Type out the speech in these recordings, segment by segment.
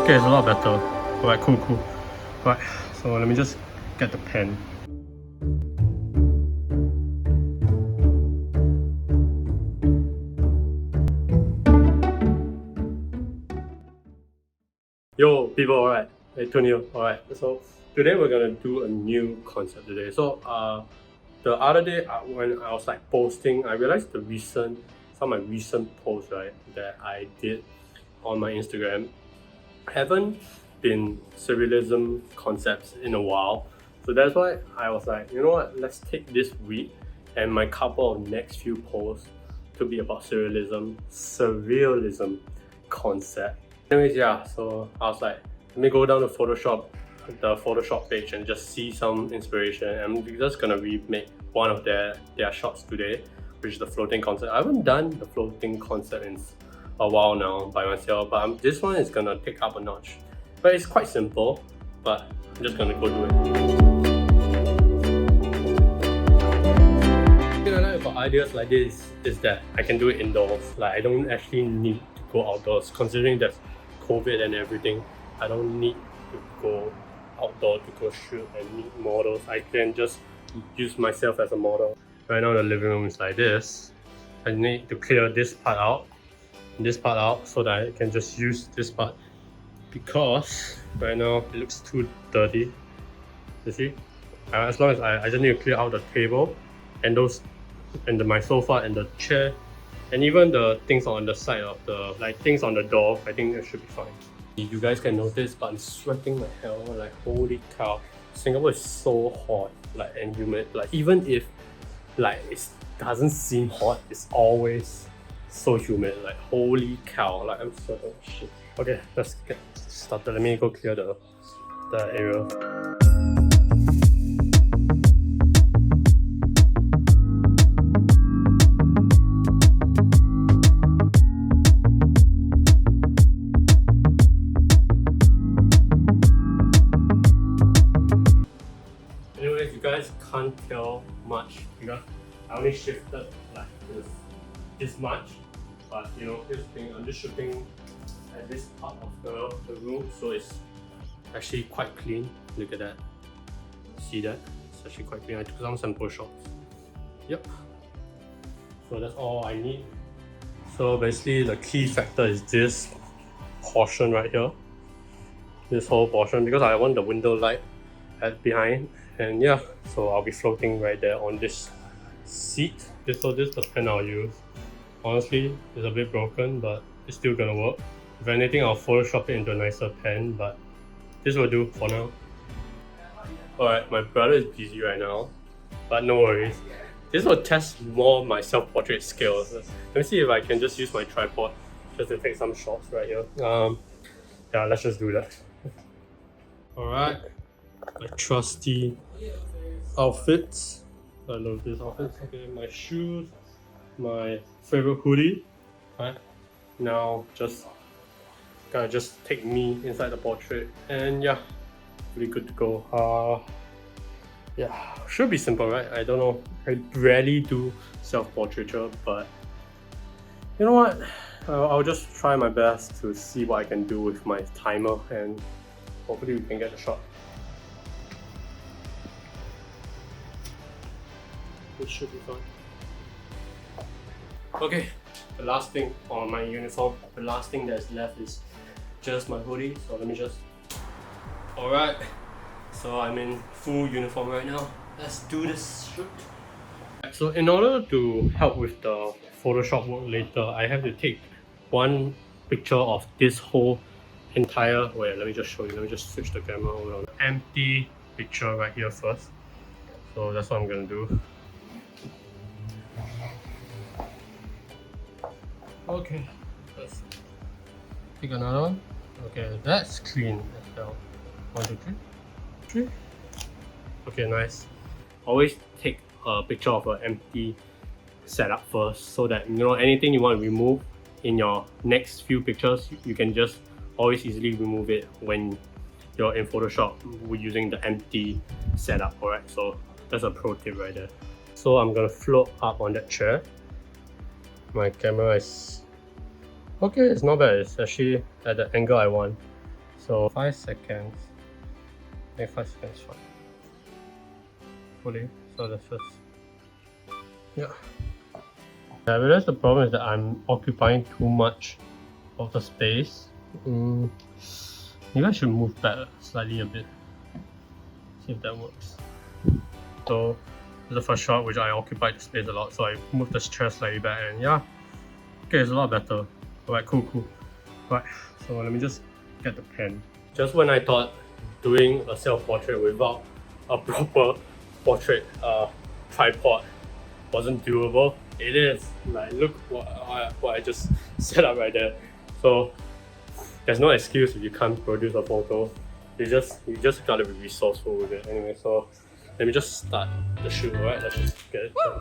Okay, it's a lot better. Alright, cool. Right, so let me just get the pen. Yo, people, alright. Hey, Tony, alright. So today we're gonna do a new concept today. So the other day when I was like posting, I realized some of my recent posts, right, that I did on my Instagram haven't been surrealism concepts in a while. So that's why I was like, you know what, let's take this week and my couple of next few posts to be about surrealism concept. Anyways, yeah, so I was like, let me go down to the Photoshop page and just see some inspiration. I'm just gonna remake one of their shots today, which is the floating concept. I haven't done the floating concept in a while now by myself, but this one is gonna take up a notch. But it's quite simple, but I'm just gonna go do it. The thing I like about ideas like this is that I can do it indoors. Like I don't actually need to go outdoors, considering there's COVID and everything. I don't need to go outdoor to go shoot and meet models. I can just use myself as a model. Right now the living room is like this. I need to clear this part out so that I can just use this part, because right now it looks too dirty. You see? As long as I just need to clear out the table and my sofa and the chair and even the things on the side of things on the door. I think it should be fine. You guys can notice, but I'm sweating like hell. Like holy cow, Singapore is so hot, like, and humid. Like even if like it doesn't seem hot, it's always so humid. Like holy cow, like I'm sweating shit. Okay, let's get started. Let me go clear the area. Anyways, you guys can't tell much because I only shifted like this much. But you know, here's the thing, I'm just shooting at this part of the room, so it's actually quite clean. Look at that. See that? It's actually quite clean. I took some sample shots. Yep. So that's all I need. So basically the key factor is this portion right here. This whole portion, because I want the window light behind. And yeah, so I'll be floating right there on this seat. So this is the pen I'll use. Honestly, it's a bit broken, but it's still gonna work. If anything, I'll Photoshop it into a nicer pen, but this will do for now. Alright, my brother is busy right now, but no worries. This will test more my self-portrait skills. Let me see if I can just use my tripod just to take some shots right here. Yeah, let's just do that. Alright, my trusty outfits. I love this outfit. Okay, my shoes, my favorite hoodie. Right now, gotta just take me inside the portrait, and yeah, pretty good to go. Yeah, should be simple, right? I don't know. I rarely do self-portraiture, but you know what? I'll just try my best to see what I can do with my timer, and hopefully we can get the shot. It should be fine. Okay, the last thing on my uniform, the last thing that's left is just my hoodie. So let me just... Alright, so I'm in full uniform right now. Let's do this shoot. So in order to help with the Photoshop work later, I have to take one picture of this whole entire... Wait, let me just show you. Let me just switch the camera over. Empty picture right here first. So that's what I'm gonna do. Okay, let's take another one. Okay, that's clean as well. 1, 2, 3. Okay, nice. Always take a picture of an empty setup first, so that you know anything you want to remove in your next few pictures, you can just always easily remove it when you're in Photoshop using the empty setup. Alright, so that's a pro tip right there. So I'm gonna float up on that chair. My camera is okay, it's not bad, it's actually at the angle I want. So 5 seconds. I think 5 seconds fine. Fully. So that's just yeah. I realize the problem is that I'm occupying too much of the space. Maybe I should move back slightly a bit. See if that works. So the first shot, which I occupied the space a lot, so I moved the chair slightly back, and yeah, okay, it's a lot better. Alright, cool. Right, so let me just get the pen. Just when I thought doing a self-portrait without a proper portrait tripod wasn't doable, it is. Like, look what I just set up right there. So there's no excuse if you can't produce a photo. You just gotta be resourceful with it. Anyway, so let me just start the shoot. Alright, let's just get it done.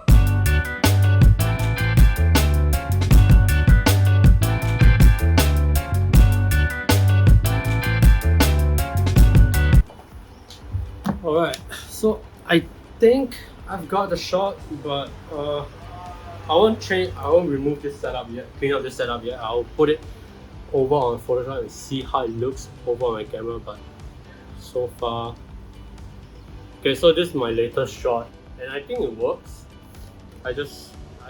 Alright, so I think I've got the shot, but I won't remove this setup yet, clean up this setup yet. I'll put it over on Photoshop and see how it looks over on my camera, but so far. Okay, so this is my latest shot, and I think it works. I think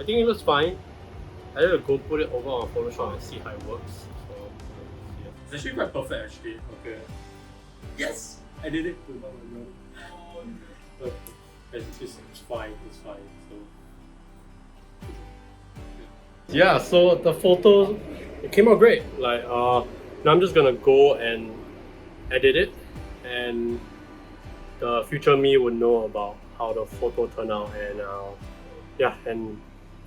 it looks fine. I have to go put it over on Photoshop and see how it works. So yeah. It's actually quite perfect actually. Okay. Yes! I did it without my nose. Okay. It's fine. So yeah, so the photo, it came out great. Like now I'm just gonna go and edit it, and the future me would know about how the photo turned out, and yeah, and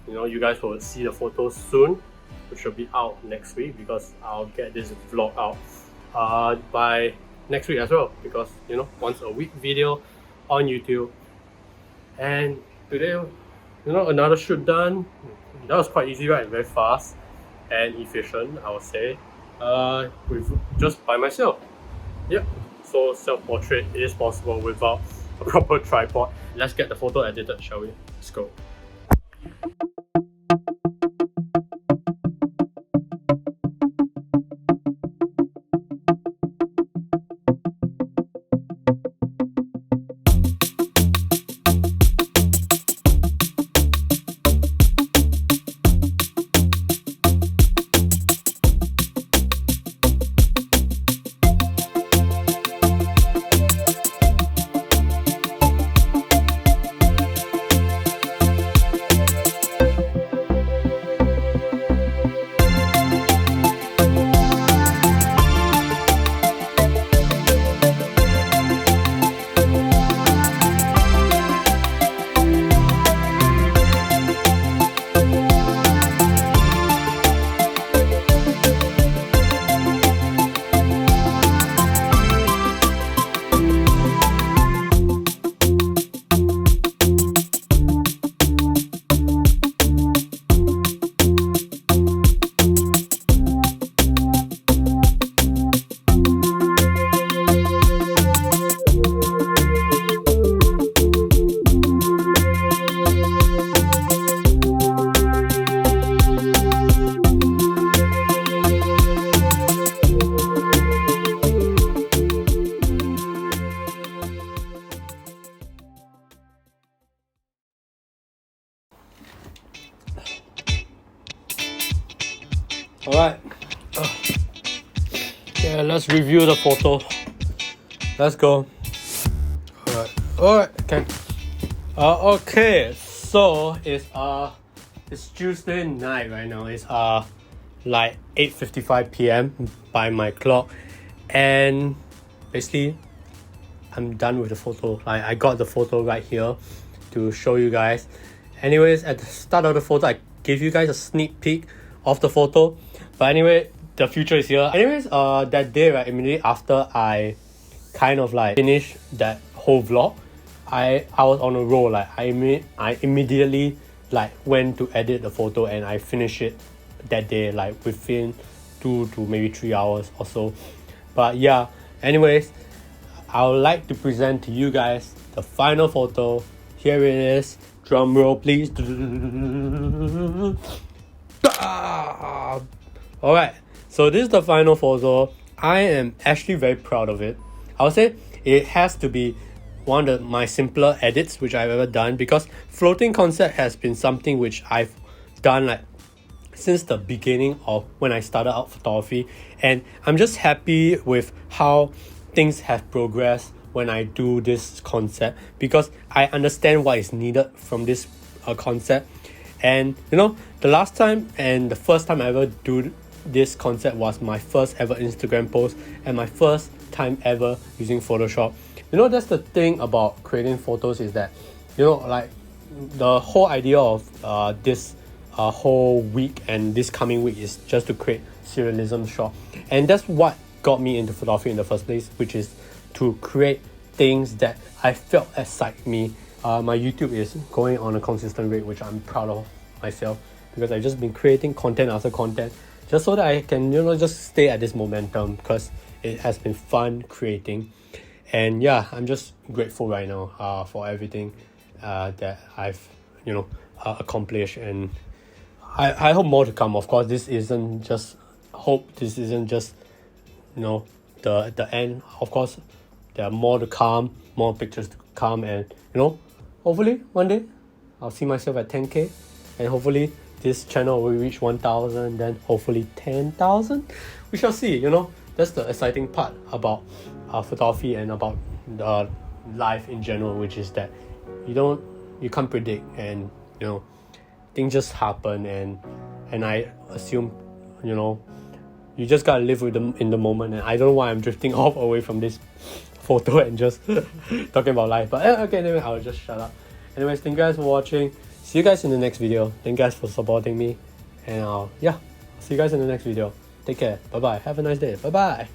you know, you guys will see the photos soon, which will be out next week, because I'll get this vlog out by next week as well, because you know, once a week video on YouTube. And today, you know, another shoot done. That was quite easy, right? Very fast and efficient, I would say. With just by myself. Yep. So self-portrait is possible without a proper tripod. Let's get the photo edited, shall we? Let's go. Alright. Okay, let's review the photo. Let's go. Alright, okay. Okay, so it's Tuesday night right now. It's like 8:55 p.m. by my clock, and basically I'm done with the photo. Like, I got the photo right here to show you guys. Anyways, at the start of the photo, I gave you guys a sneak peek of the photo. But anyway, the future is here. Anyways, that day, right, immediately after I kind of like finished that whole vlog, I was on a roll. Like, I immediately like went to edit the photo, and I finished it that day, like within 2 to maybe 3 hours or so. But yeah, anyways, I would like to present to you guys the final photo. Here it is. Drum roll, please. Alright, so this is the final photo. I am actually very proud of it. I would say it has to be one of my simpler edits which I've ever done, because floating concept has been something which I've done like since the beginning of when I started out photography, and I'm just happy with how things have progressed when I do this concept, because I understand what is needed from this concept. And the last time and the first time I ever do this concept was my first ever Instagram post and my first time ever using Photoshop. That's the thing about creating photos, is that like the whole idea of this whole week and this coming week is just to create serialism shot, and that's what got me into photography in the first place, which is to create things that I felt excite me. My YouTube is going on a consistent rate, which I'm proud of myself, because I've just been creating content after content just so that I can just stay at this momentum, because it has been fun creating. And yeah, I'm just grateful right now for everything that I've accomplished, and I hope more to come. Of course, this isn't just the end. Of course, there are more to come, more pictures to come, and hopefully one day I'll see myself at 10k, and hopefully this channel will reach 1,000, then hopefully 10,000. We shall see. That's the exciting part about photography and about life in general, which is that you can't predict, and things just happen, and I assume you just gotta live with them in the moment. And I don't know why I'm drifting off away from this photo and just talking about life, but okay, anyway, I'll just shut up. Anyways, thank you guys for watching. See you guys in the next video. Thank you guys for supporting me, and I'll see you guys in the next video. Take care. Bye bye. Have a nice day. Bye bye.